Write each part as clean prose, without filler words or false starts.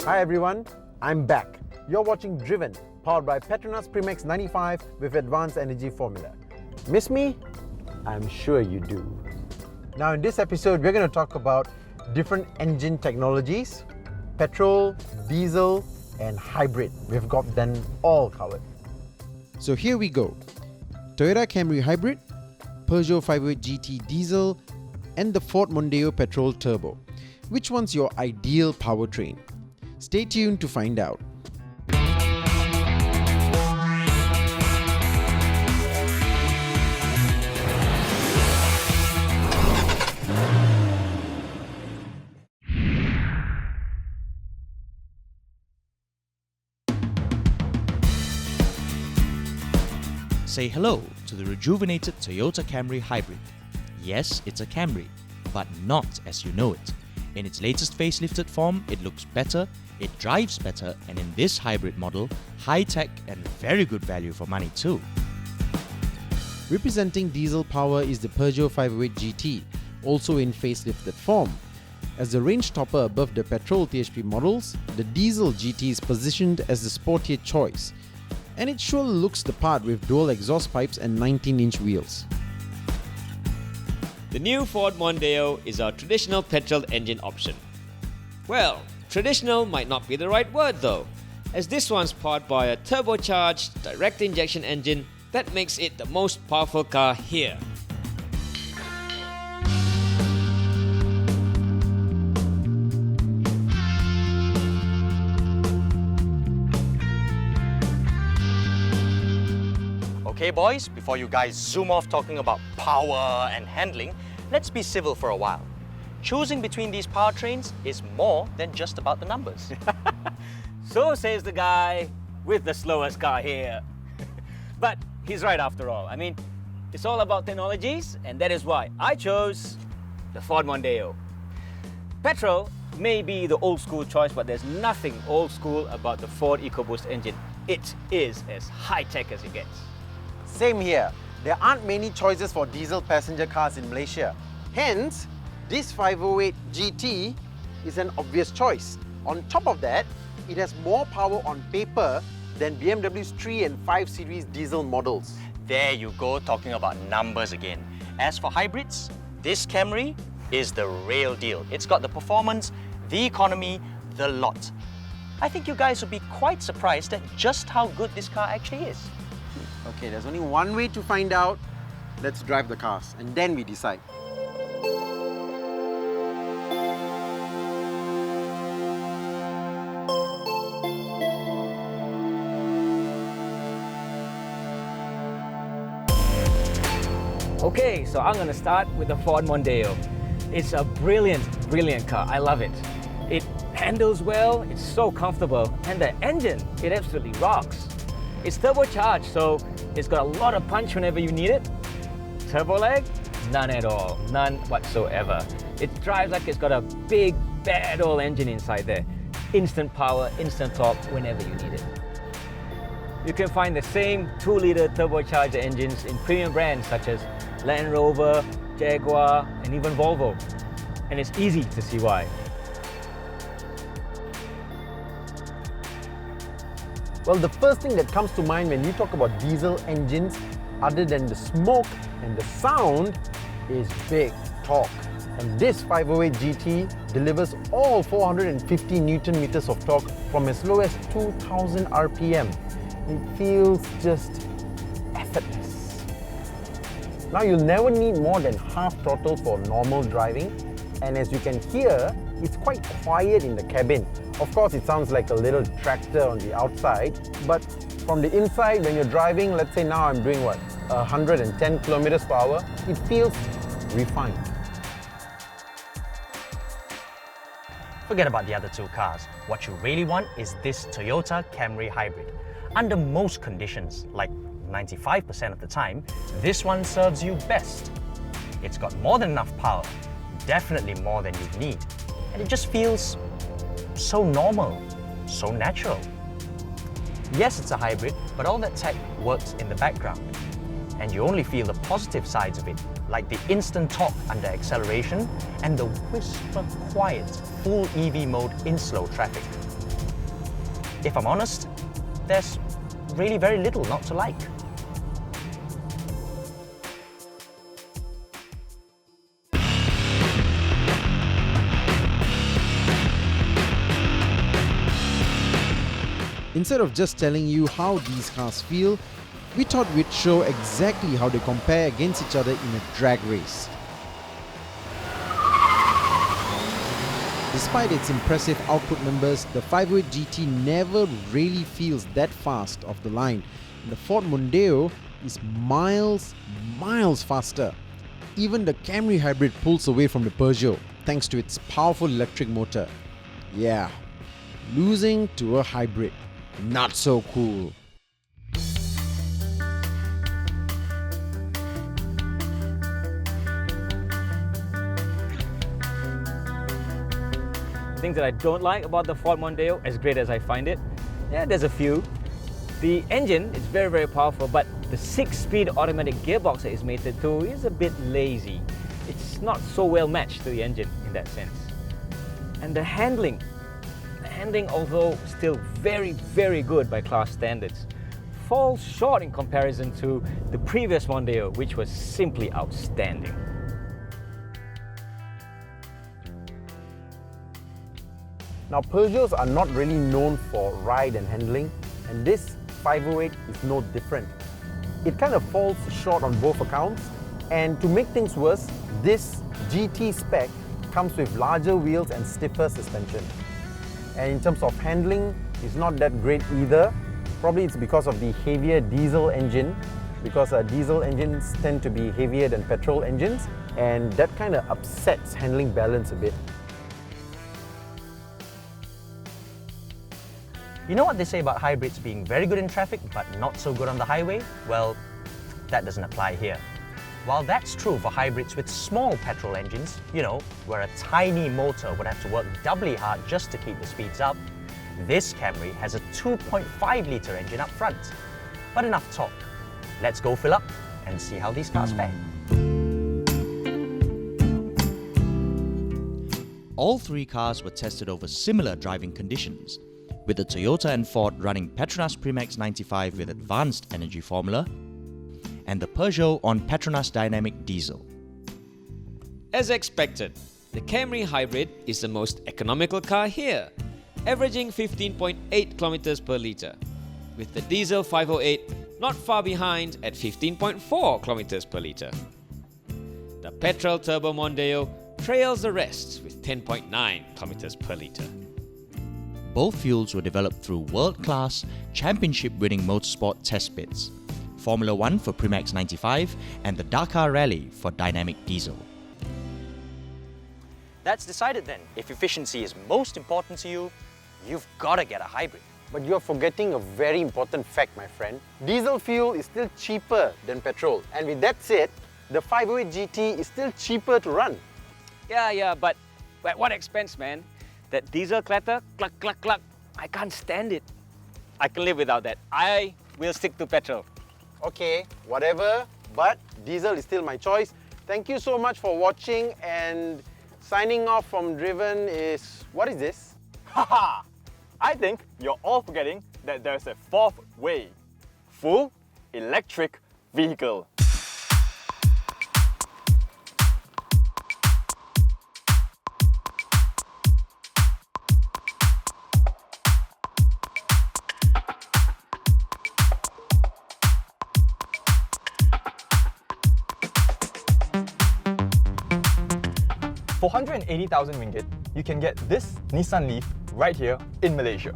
Hi everyone, I'm back. You're watching Driven, powered by Petronas Premix 95 with advanced energy formula. Miss me? I'm sure you do. Now in this episode, we're going to talk about different engine technologies, petrol, diesel, and hybrid. We've got them all covered. So here we go. Toyota Camry Hybrid, Peugeot 508 GT Diesel, and the Ford Mondeo Petrol Turbo. Which one's your ideal powertrain? Stay tuned to find out. Say hello to the rejuvenated Toyota Camry Hybrid. Yes, it's a Camry, but not as you know it. In its latest facelifted form, it looks better, it drives better, and in this hybrid model, high-tech and very good value for money too. Representing diesel power is the Peugeot 508 GT, also in facelifted form. As the range topper above the petrol THP models, the diesel GT is positioned as the sportier choice. And it sure looks the part with dual exhaust pipes and 19-inch wheels. The new Ford Mondeo is our traditional petrol engine option. Well, traditional might not be the right word though, as this one's powered by a turbocharged direct injection engine that makes it the most powerful car here. Okay boys, before you guys zoom off talking about power and handling, let's be civil for a while. Choosing between these powertrains is more than just about the numbers. So says the guy with the slowest car here. But he's right after all. I mean, it's all about technologies, and that is why I chose the Ford Mondeo. Petrol may be the old school choice, but there's nothing old school about the Ford EcoBoost engine. It is as high-tech as it gets. Same here. There aren't many choices for diesel passenger cars in Malaysia. Hence, this 508 GT is an obvious choice. On top of that, it has more power on paper than BMW's 3 and 5 Series diesel models. There you go, talking about numbers again. As for hybrids, this Camry is the real deal. It's got the performance, the economy, the lot. I think you guys will be quite surprised at just how good this car actually is. Okay, there's only one way to find out. Let's drive the cars and then we decide. Okay, so I'm gonna start with the Ford Mondeo. It's a brilliant car. I love it. It handles well, it's so comfortable, and the engine, it absolutely rocks. It's turbocharged, so it's got a lot of punch whenever you need it. Turbo lag? None at all, none whatsoever. It drives like it's got a big, bad old engine inside there. Instant power, instant torque whenever you need it. You can find the same 2-liter turbocharged engines in premium brands such as Land Rover, Jaguar, and even Volvo. And it's easy to see why. Well, the first thing that comes to mind when you talk about diesel engines, other than the smoke and the sound, is big torque. And this 508 GT delivers all 450 Newton meters of torque from as low as 2000 RPM. It feels just effortless. Now, you'll never need more than half throttle for normal driving. And as you can hear, it's quite quiet in the cabin. Of course, it sounds like a little tractor on the outside, but from the inside, when you're driving, let's say now I'm doing 110 kilometers per hour, it feels refined. Forget about the other two cars. What you really want is this Toyota Camry Hybrid. Under most conditions, like 95% of the time, this one serves you best. It's got more than enough power, definitely more than you need, and it just feels so normal, so natural. Yes, it's a hybrid, but all that tech works in the background. And you only feel the positive sides of it, like the instant torque under acceleration and the whisper quiet full EV mode in slow traffic. if I'm honest, there's really very little not to like. Instead of just telling you how these cars feel, we thought we'd show exactly how they compare against each other in a drag race. Despite its impressive output numbers, the 508 GT never really feels that fast off the line. The Ford Mondeo is miles faster. Even the Camry hybrid pulls away from the Peugeot thanks to its powerful electric motor. Yeah, losing to a hybrid. Not so cool. Things that I don't like about the Ford Mondeo, as great as I find it, yeah, there's a few. The engine is very, very powerful, but the 6-speed automatic gearbox that is mated to is a bit lazy. It's not so well matched to the engine in that sense. And the handling, although still very, very good by class standards, falls short in comparison to the previous Mondeo, which was simply outstanding. Now, Peugeots are not really known for ride and handling, and this 508 is no different. It kind of falls short on both accounts, and to make things worse, this GT spec comes with larger wheels and stiffer suspension. And in terms of handling, it's not that great either. Probably it's because of the heavier diesel engine, because diesel engines tend to be heavier than petrol engines, and that kind of upsets handling balance a bit. You know what they say about hybrids being very good in traffic but not so good on the highway? Well, that doesn't apply here. While that's true for hybrids with small petrol engines, you know, where a tiny motor would have to work doubly hard just to keep the speeds up, this Camry has a 2.5-litre engine up front. But enough talk. Let's go fill up and see how these cars fare. All three cars were tested over similar driving conditions, with the Toyota and Ford running Petronas Premax 95 with advanced energy formula, and the Peugeot on Petronas Dynamic Diesel. As expected, the Camry Hybrid is the most economical car here, averaging 15.8 km per litre, with the diesel 508 not far behind at 15.4 km per litre. The petrol turbo Mondeo trails the rest with 10.9 km per litre. Both fuels were developed through world-class, championship-winning motorsport test pits, Formula 1 for Premax 95 and the Dakar Rally for Dynamic Diesel. That's decided then. If efficiency is most important to you, you've got to get a hybrid. But you're forgetting a very important fact, my friend. Diesel fuel is still cheaper than petrol. And with that said, the 508 GT is still cheaper to run. Yeah, but at what expense, man? That diesel clatter, cluck, cluck, cluck, I can't stand it. I can live without that. I will stick to petrol. Okay, whatever, but diesel is still my choice. Thank you so much for watching, and signing off from Driven is... what is this? Haha! I think you're all forgetting that there's a fourth way. Full electric vehicle. For 180,000 ringgit, you can get this Nissan Leaf right here in Malaysia.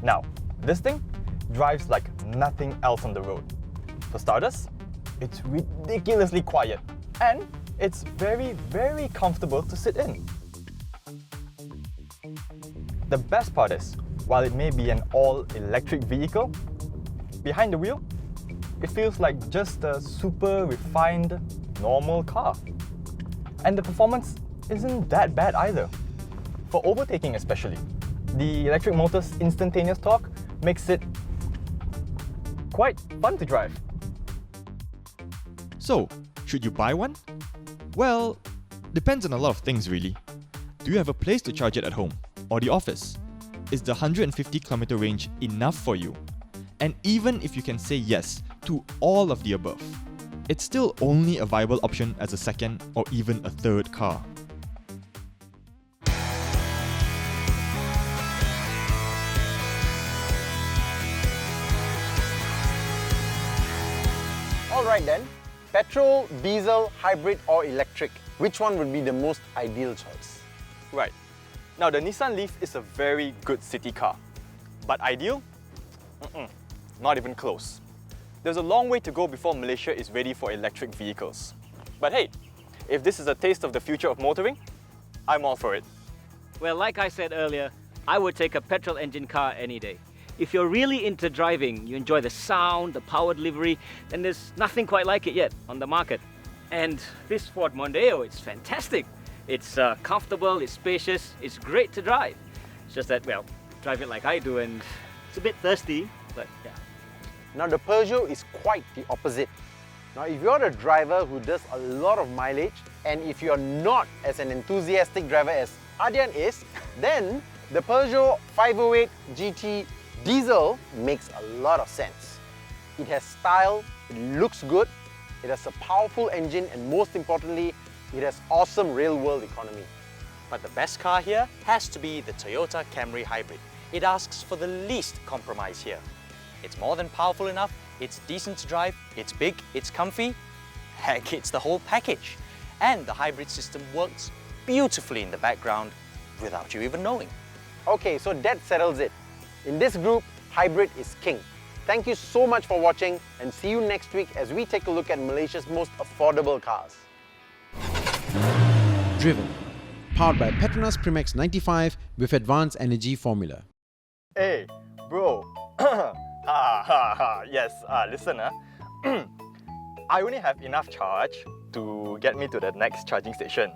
Now, this thing drives like nothing else on the road. For starters, it's ridiculously quiet and it's very, very comfortable to sit in. The best part is, while it may be an all-electric vehicle, behind the wheel, it feels like just a super refined, normal car. And the performance isn't that bad either. For overtaking especially, the electric motor's instantaneous torque makes it quite fun to drive. So, should you buy one? Well, depends on a lot of things really. Do you have a place to charge it at home or the office? is the 150km range enough for you? And even if you can say yes to all of the above, it's still only a viable option as a second or even a third car. Alright then, petrol, diesel, hybrid or electric, which one would be the most ideal choice? Right. Now the Nissan Leaf is a very good city car. But ideal? Not even close. There's a long way to go before Malaysia is ready for electric vehicles. But hey, if this is a taste of the future of motoring, I'm all for it. Well, like I said earlier, I would take a petrol engine car any day. If you're really into driving, you enjoy the sound, the power delivery, then there's nothing quite like it yet on the market. And this Ford Mondeo, it's fantastic. It's comfortable, it's spacious, it's great to drive. It's just that, well, drive it like I do and it's a bit thirsty, but yeah. Now the Peugeot is quite the opposite. Now if you're a driver who does a lot of mileage, and if you're not as an enthusiastic driver as Ardian is, then the Peugeot 508 GT diesel makes a lot of sense. It has style, it looks good, it has a powerful engine, and most importantly, it has awesome real-world economy. But the best car here has to be the Toyota Camry Hybrid. It asks for the least compromise here. It's more than powerful enough, it's decent to drive, it's big, it's comfy. Heck, it's the whole package. And the hybrid system works beautifully in the background without you even knowing. Okay, so that settles it. In this group, hybrid is king. Thank you so much for watching and see you next week as we take a look at Malaysia's most affordable cars. Driven. Powered by Petronas Primex 95 with advanced energy formula. Hey, bro. Yes, listen. I only have enough charge to get me to the next charging station.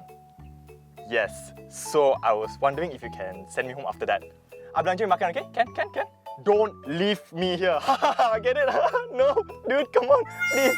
Yes, so I was wondering if you can send me home after that. Belanja makan, okay? Can. Don't leave me here. Get it? No, dude, come on, please.